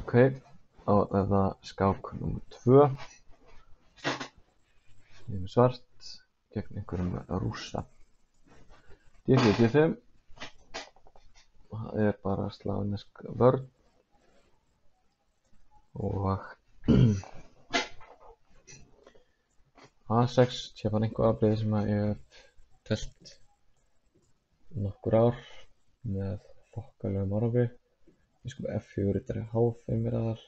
Ok, og þetta skák nummer 2. Ég er með svart gegn einhverjum rússa. D4, D5. Það er bara slavnesk vörn. Og A6 tjafan einhver afbrigði sem ég hef telt nokkur ár með þokkalegum árangri. Biskup F4, riddari H5 er aðal.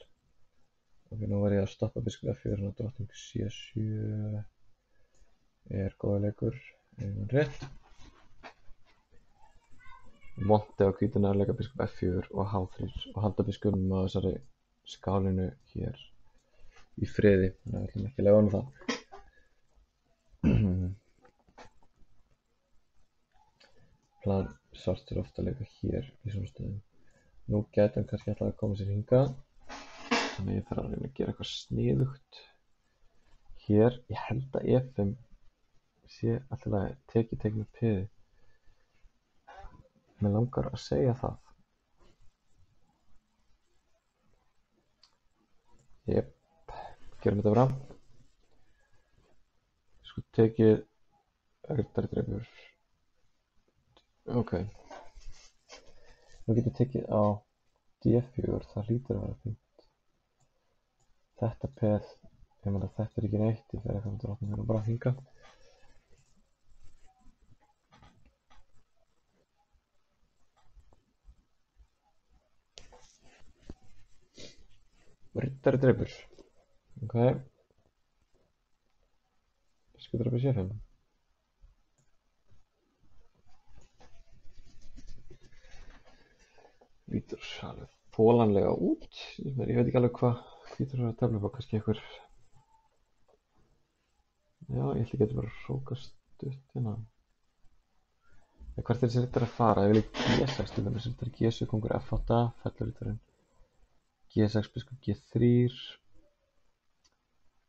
Ok, nú var ég að stoppa biskup F4 og drottning C7 er góða leikur, rétt. Monti á hvítuna að leika biskup F4 og H3 og halda biskupnum á þessari skálinu hér í friði, þannig að við ætlum ekki að lega honum það. Plan svart er ofta að leika hér í svona stöðum. Nú gæti hann kannski alltaf að koma sér hingað, þannig að ég þarf að reyna að gera eitthvað sniðugt hér. Ég held að E5 sé alltaf að teki með piði. Mér langar að segja það. Jep, gerum þetta fram. Sko tekið riddari dregur. Ok. Nú getur tekið á D4, það hlýtur að vera fínt. Þetta peð, ég meina þetta er ekki neitt, ég fer eitthvað með drottninguna bara hingað. Riddari dregur. Ok. Biskup drepur C5. Lítur alveg þolanlega út. Ég veit ekki alveg hvað hvítur er að tefla upp á, kannski einhver. Já, ég ætla ekki að bara hróka stutt hérna. Hvert er þessi riddari að fara? Ég vil í G6 til dæmis, riddari G7, kongur F8, fellur riddarinn. G6, biskup G3.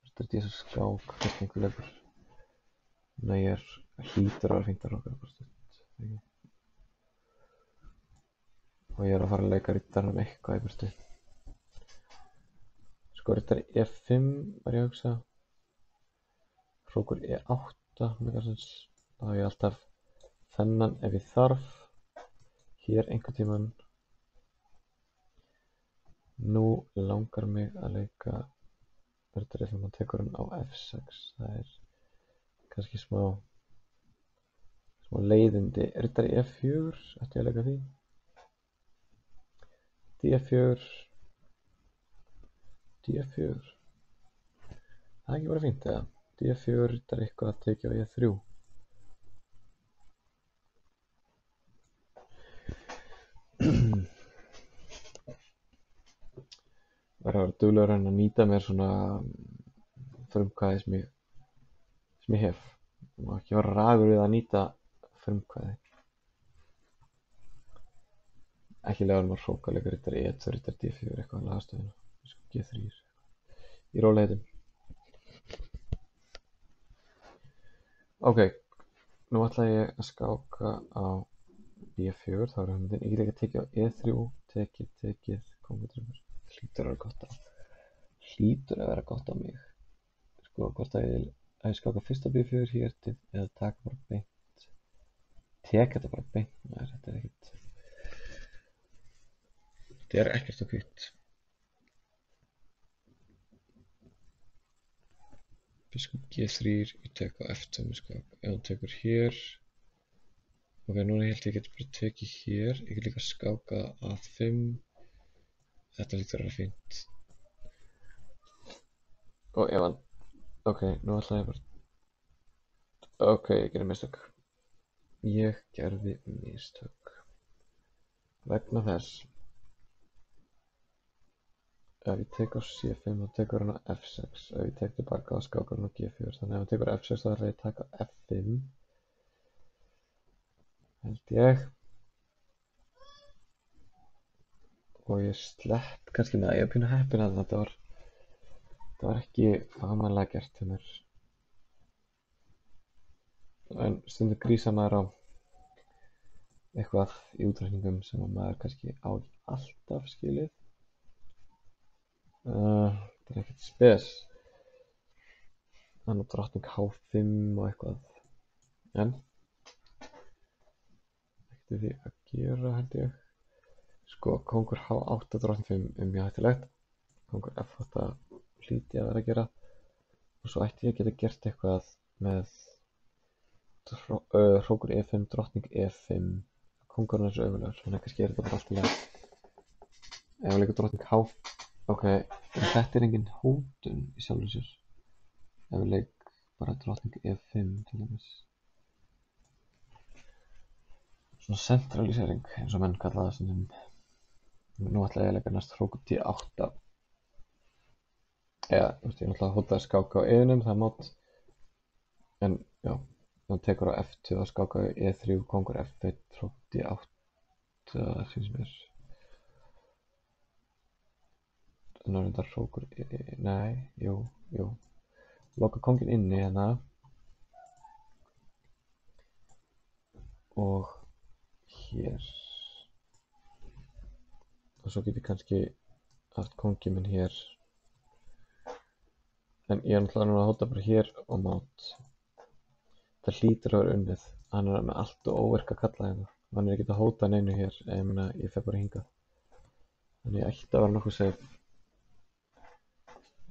Riddari D6 skák, kannski einhver leikur. Nei, ég hlýtur að vera fínt að hróka bara stutt. Og ég er að fara að leika riddarann eitthvað í burtu. Sko riddari E5 var ég að hugsa. Hrókur E8 megasens. Þá hef ég alltaf þennan ef ég þarf. Hér einhvern tímann. Nú langar mig að leika riddari þegar maður tekur hann á F6. Það er kannski smá leiðindi. Riddari E4, ætti ég að leika því. D4. D4. Það er ekki bara fínt eða? D4 er eitthvað að tekja á E3. Verður að vera duglegur að nýta mér svona frumkvæði sem ég hef. Það má ekki vera ragur við að nýta frumkvæði. Ekki lega að hróka leika riddari E2, riddari D4 eitthvað að lagastöðuna. G3 í rólegheitum. Ok, nú ætla ég að skáka á B4, þá er hugmyndin. Ég get ekki að tekið á E3, tekið, kongutrymur. Hlýtur að vera gott á mig. Sko, hvort að ég skáka fyrst á B4 hér til, eða taka bara beint. Tek þetta bara beint, nei, þetta er ekkert. Þetta er ekkert og hvitt. Biskup G3, ég tek á F2 með skák. Ef hann tekur hér. Ok, núna held ég geti bara tekið hér. Ég get líka skáka A5. Þetta lítur að vera fínt. Og ef hann. Ok, nú ætla ég bara. Ok, ég gerði mistök. Vegna þess. Ef ég tek á C5 þá tekur hann á F6. Ef ég tek tilbaka þá skákar hann á G4. Þannig ef hann tekur F6 þá ætla ég að taka F5. Held ég. Og ég slepp kannski með að ég er pínu heppinn að þetta var ekki fagmannlega gert hjá mér. En stundum grísa maður á eitthvað í útreikningum sem maður kannski á ekki alltaf skilið. Þetta er ekkert spes. Þannig að drottning H5 og eitthvað. En ekkert því að gera held ég. Sko, kóngur H8 drottning 5 er mjög hættulegt. Kóngur F8 hlýt ég að vera að gera. Og svo ætti ég að geta gert eitthvað með hrókur E5, drottning E5. Kóngurinn er svo öfulegur, þannig að kannski er þetta bara allt í lagi. Ef við leikum drottning H. Ok, en þetta er engin hótun í sjálfum sér. Ef við leik bara drottning E5 til dæmis. Svona centralisering, eins og menn kalla það stundum. Nú ætla ég að leika næst hrókur D8. Eða, þú veist, ég náttúrulega hótaði að skáka á E-num, það er mót. En, já, þá tekur á F2 og skáka á E3, kóngur F1, hrókur D8, finnst mér. Þannig að reyndar hrókur nei, jú. Loka kónginn inni hérna. Og hér. Og svo get ég kannski haft kónginn minn hér. En ég er náttúrulega núna að hóta bara hér og mát. Það hlýtur að vera unnið. Hann er með allt og óvirka kalla hérna. Hann er ekki að hóta neinu hér. Ég meina, ég fer bara hingað. Þannig ég ætti að vera nokkuð safe.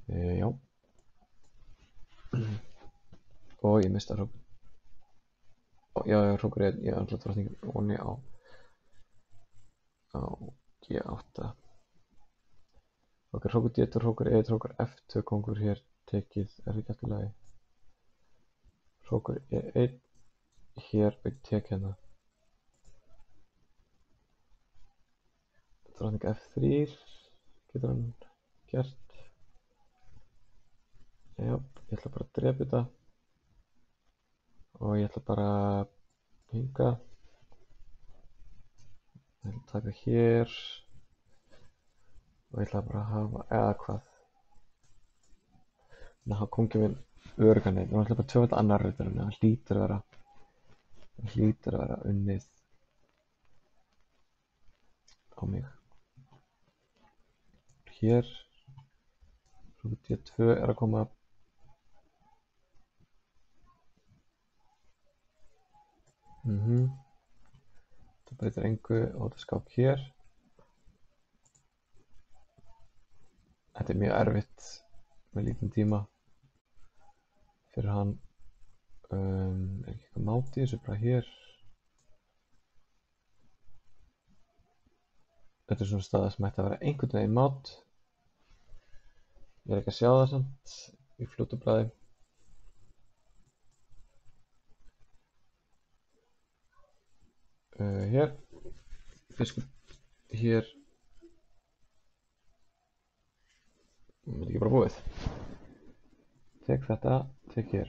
Já. Og ég mista hrókur. Já, hrókur ég er alltaf drottningin onni á G8. Ok, hrókur D2, hrókur E1, hrókur F2, kóngur hér tekið, er ekki alltaf lagi. Hrókur E1 hér og ég tek hérna. Drottning F3 getur hann gert. Já, ég ætla bara að drepa þetta. Og ég ætla bara að hinga. Ég ætla að taka hér. Og ég ætla bara að hafa, eða hvað. Þannig að hafa kónginn minn örgan einn. Og ég ætla bara að tjóða annar rittarinn. Það hlýtur að vera unnið á mig. Hér. Hrókur D2 er að koma. Það breytir engu og þetta skák hér. Þetta er mjög erfitt með lítinn tíma fyrir hann. Er ekki eitthvað mát í þessu, bara hér. Þetta er svona staða sem ætti að vera einhvern veginn mát. Ég er ekki að sjá það samt í fljótu bragði. Hér. Biskup hér. Þetta er ekki bara búið. Tek þetta, tek hér.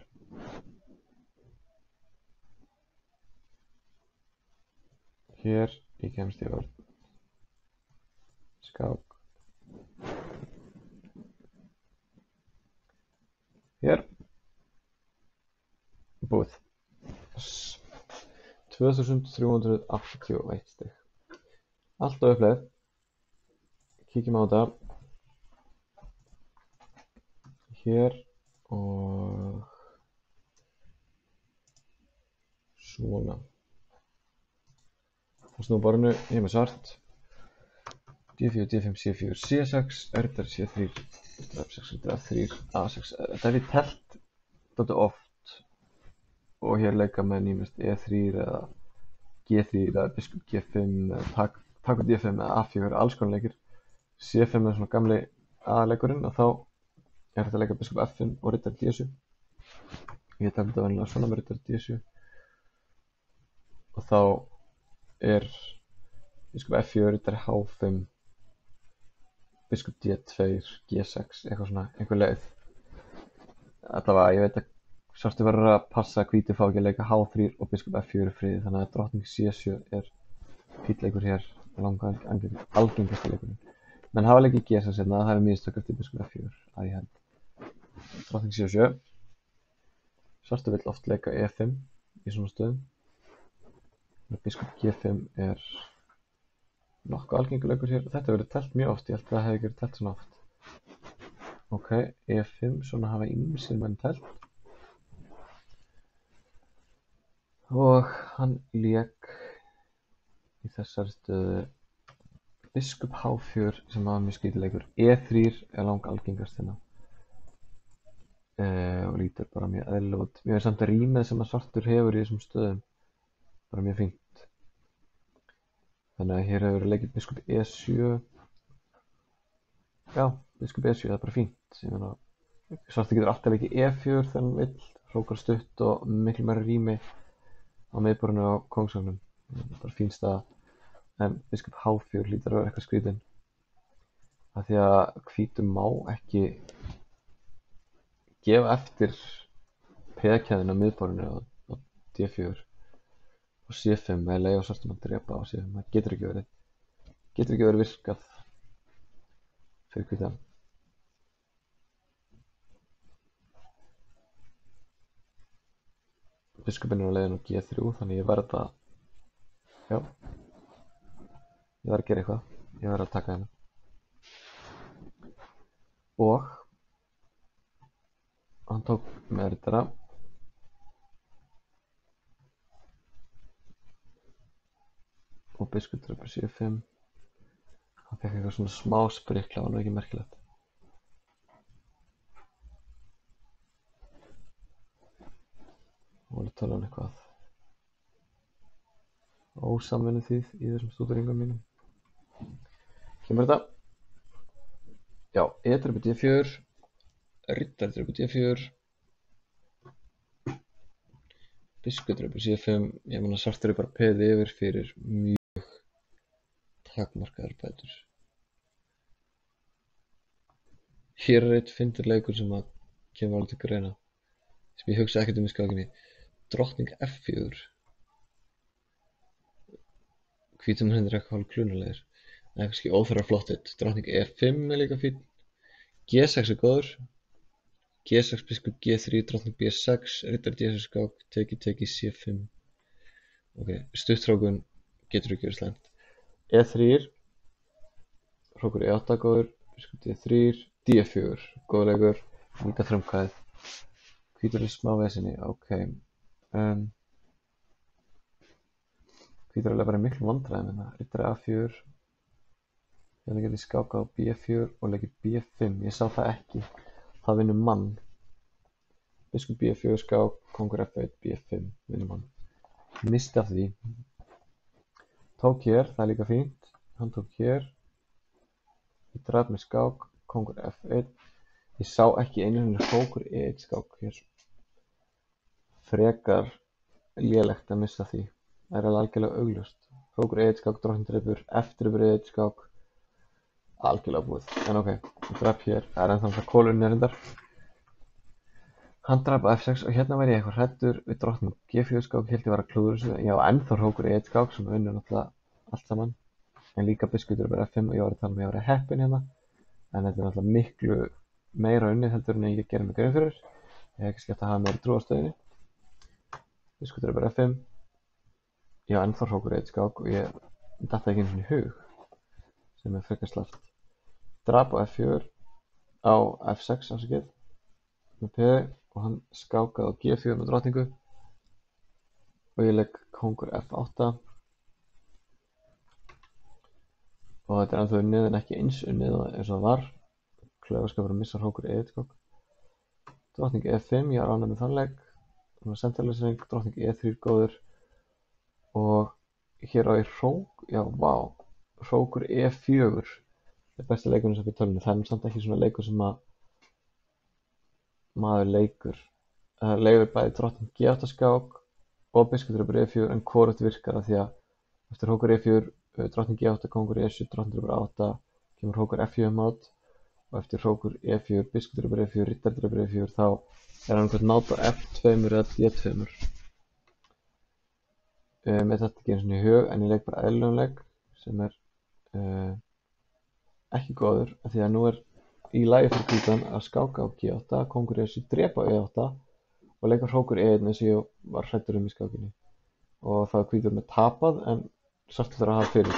Hér, ég kemst í vörn. Skák. Hér. Búið. 2381 stig. Allt á uppleið. Kíkjum á þetta. Hér og svona. Á snúborinu, ég er með svart. D4, D5, C4, C6, R3, C3, F6, F3, A6. Þetta hef ég telt dálítið oft. Og hér leika menn ímest E3 eða G3 eða biskup G5 eða takur D5 eða A4, alls konar leikir. C5 er svona gamli A-leikurinn og þá er þetta að leika biskup F5 og riddari D7. Ég tek þetta venjulega svona með riddari D7. Og þá er biskup F4, riddari H5, biskup D2, G6, eitthvað svona, einhver leið. Allavega, ég veit að svartu verður að passa að hvíti fá ekki að leika H3 og biskup F4 friði, þannig að drottning C7 er fínn leikur hér, algengasta leikurinn. Menn hafa leikið G6 hérna, það er mistök eftir biskup F4 að ég held. Drottning C7. Svartu vill oft leika E5 í svona stöðum. Biskup G5 er nokkuð algengur leikur hér. Þetta verður telt mjög oft, ég held að það hefði ekki verið telt svona oft. Ok, E5, svona hafa ýmsir menn teflt. Og hann lék í þessari stöðu biskup H4 sem var mjög skrítið leikur. E3 er langalgengast hérna. Og lítur bara mjög eðlilega út. Mér finnst samt að rýmið sem að svartur hefur í þessum stöðum bara mjög fínt. Þannig að hér hefur leikið biskup E7. Já, biskup E7, það er bara fínt. Svartur getur alltaf leikið E4 þegar hann vill. Hrókar stutt og miklu meira rými á miðborðinu á kóngsvagninum. Það er bara fín staða. En biskup H4 hlýtur að vera eitthvað skrítinn. Af því að hvítum má ekki gefa eftir peðkeðinu á miðborðinu á D4 og C5 með leið og svartum að drepa á C5. Það getur ekki verið virkað fyrir hvítan. Biskupinn er á leiðinu á G3, þannig ég verð að gera eitthvað. Ég verð að taka hérna. Og hann tók með riddara. Og biskup drepur C5. Hann fekk eitthvað svona smá sprikla, það var ekki merkilegt. Og tala um eitthvað ósamvinnu þýð í þessum stúderingum mínum. Kemur þetta? Já, E drepur D4, riddari drepur D4, biskup drepur C5. Ég meina svartur er bara peðið yfir fyrir mjög takmarkaðar bætur. Hér er eitt fyndur leikur sem að kemur alveg til greina, sem ég hugsa ekkert í skákinni. Drottning F4. Hvítum hendur eitthvað hálf klunulegir. Það er kannski óþarfa flottitt. Drottning E5 er líka fín. G6 er góður. G6, biskup G3, drottning B6, riddari D6 skák, teki C5. Ok, stuttrókun getur ekki verið slæmt. E3, hrókur E8 góður, biskup D3, D4, góður leikur, líka frumkvæðið. Hvítur er smá vesinni, ok. Hvítur er bara miklu vandræðum hérna. Riddari A4. Hérna get ég skákað á B4 og leikið B5. Ég sá það ekki. Það vinnur mann. Biskup B4 skák, kongur F1, B5 vinnur mann. Misti af því. Tók hér, það er líka fínt. Hann tók hér. Ég draf með skák, kongur F1. Ég sá ekki einu sinni hrókur E1 skák hér. Frekar lélegt að missa því. Það er algjörlega augljóst. Hrókur E1 skák, drottning drepur, F drepur E1 skák. Algjörlega búið. En ok, ég draf hér. Það er ennþá kólurinn reyndar. Hann draf á F6 og hérna væri ég eitthvað hræddur við drottning G4 skák. Hélt ég var að klúður þessu. Ég á ennþá hrókur E1 skák sem vinnur náttúrulega allt saman. En líka biskup drepur F5 og ég var að tala um að ég var heppinn hérna. En þetta er náttúrulega miklu meira unnið heldur en ég gerði mig grein fyrir. Ég hef ekki skemmt að hafa meira trú á stöðinni. Biskup drepur F5. Ég á ennþá hrókur E1 skák og ég datt ekki einu sinni í hug. Sem er frekar sleppt. Drap á F4 á F6 afsakið. Með P og hann skákaði á G4 með drottningu. Og ég legg kongur F8. Og þetta er ennþá unnið en ekki eins unnið eins og það var. Klaufaskapur að missa hrókur E1 skák. Drottning E5, ég er ánægð með þann legg. Sendilegsring, drottning E3 góður. Og hér á ég hrók, já, vá. Hrókur E4 er besti leikurinn sem við tölum. Það er samt ekki svona leikur sem að maður leikur. Það leikur bæði drottning G8 skák og biskup drepur E4 en hvorugt virkar af því að eftir hrókur E4, drottning G8, kongur E7, drottning drepur A8 kemur hrókur F4 mát og eftir hrókur E4, biskup drepur E4, riddari drepur E4 þá er hann hvort mát á F2 eða D2. Með þetta ekki eins og í hug en ég leik bara eðlilegan leik sem er ekki góður af því að nú er í lagi fyrir hvítan að skáka á G8, kongur E7 drepa á E8 og leika hrókur E1 eins og ég var hræddur í skákinni og það er hvítur með tapað en svartur þarf að hafa fyrir.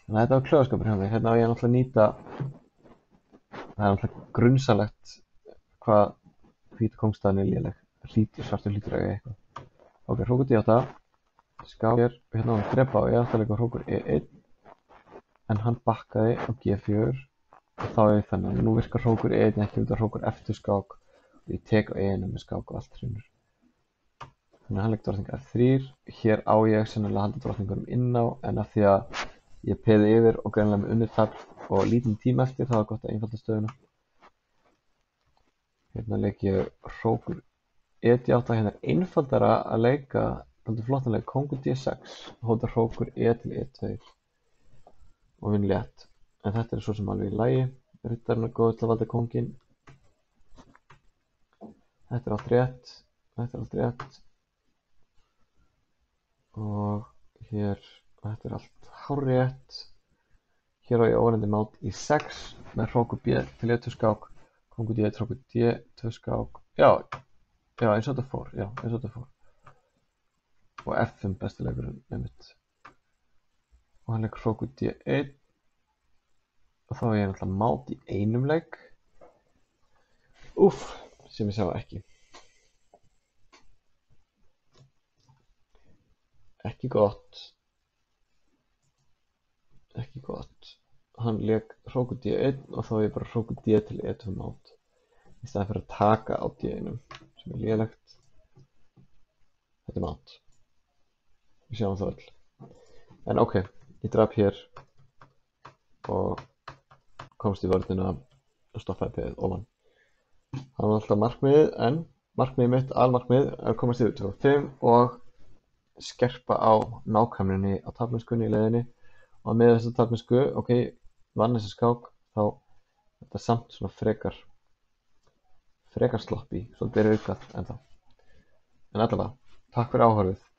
Þannig að þetta var klaufaskapur hjá mér. Hérna á ég náttúrulega nýta það er alltaf grunnsalegt hvað hvítu kóngstaðan er léleg. Svartur hlýtur að eiga eitthvað. Ok, hrókur D8. Skák hér, hérna á hann drepa og ég átti að leika hrókur E1. En hann bakkaði á G4. Og þá er ég þannig. Nú virkar hrókur E1 ekki út af hrókur F2 skák. Og ég tek á E1 með skák og allt hrunur. Þannig að hann leggur drottning F3. Hér á ég sennilega að halda drottningunum inn á. En af því að ég peði yfir og greinilega með unnið tafl og lítinn tíma eftir, þá er gott að einfalda stöðuna. Hérna leik ég hrókur E8, hérna er einfaldara að leika flottanlega kóngur D6, hóta hrókur E til E2 og vinn létt. En þetta er svo sem alveg í lagi. Riddarinn er góð til að valda kónginn. Þetta er allt rétt, þetta er allt rétt. Og hér, þetta er allt hárrétt. Hér á ég órendi mát í 6 með hrókur B til E2 skák, kóngur D1, hrókur D2 skák. Já, eins og þetta fór, Og F5 besti leikurinn einmitt. Og hann leikur hrókur D1. Og þá er ég náttúrulega mát í einum leik. Úff, sem ég sá ekki. Ekki gott. Hann leik hrókur D1 og þá er ég bara hrókur D til E2 mát. Í staðinn fyrir að taka á D1, sem er lélegt. Þetta er mát. Við sjáum það öll. En ok, ég drap hér og komst í vörðina og stoppaði peðið ofan. Það var alltaf markmiðið, en markmiðið mitt, almarkmið, er að komast yfir 25 og skerpa á nákvæmninni á taflmennskunni í leiðinni. Og með þessa taflmennsku, ok, vann þessi skák, þá er þetta samt svona frekar sloppy, svolítið aukað ennþá. En allavega, takk fyrir áhorfið.